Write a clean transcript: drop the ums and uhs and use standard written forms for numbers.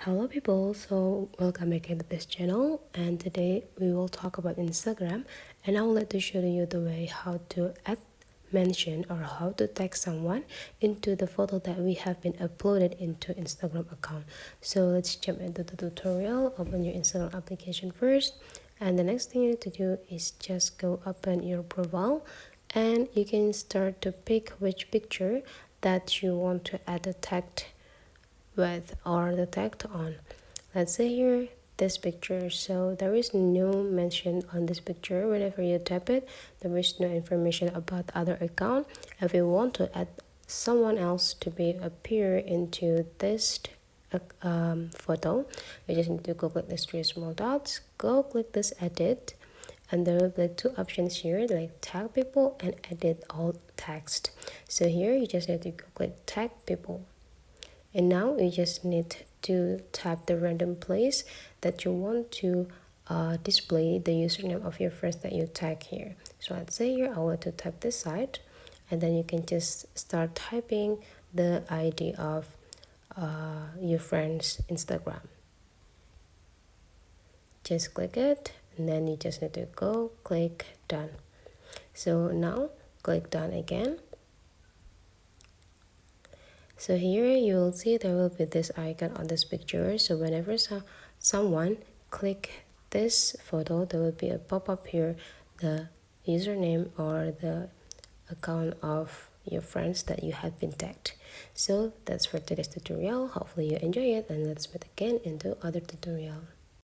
Hello people, so welcome back to this channel, and today we will talk about Instagram, and I would like to show you the way how to add mention or how to tag someone into the photo that we have been uploaded into Instagram account. So let's jump into the tutorial. Open your Instagram application first, and the next thing you need to do is just go open your profile, and you can start to pick which picture that you want to add a tag with or the tag on. Let's say here this picture, so there is no mention on this picture. Whenever you tap it, there is no information about the other account. If you want to add someone else to be appear into this photo, you just need to go click these three small dots, go click this edit, and there will be two options here like tag people and edit all text. So here you just need to go click tag people, and now you just need to tap the random place that you want to display the username of your friends that you tag here. So let's say here I want to tap this side, and then you can just start typing the ID of your friend's Instagram. Just click it, and then you just need to go click done. So now click done again. So here you will see there will be this icon on this picture. So whenever someone click this photo, there will be a pop-up here, the username or the account of your friends that you have been tagged. So that's for today's tutorial. Hopefully you enjoy it, and let's meet again into other tutorial.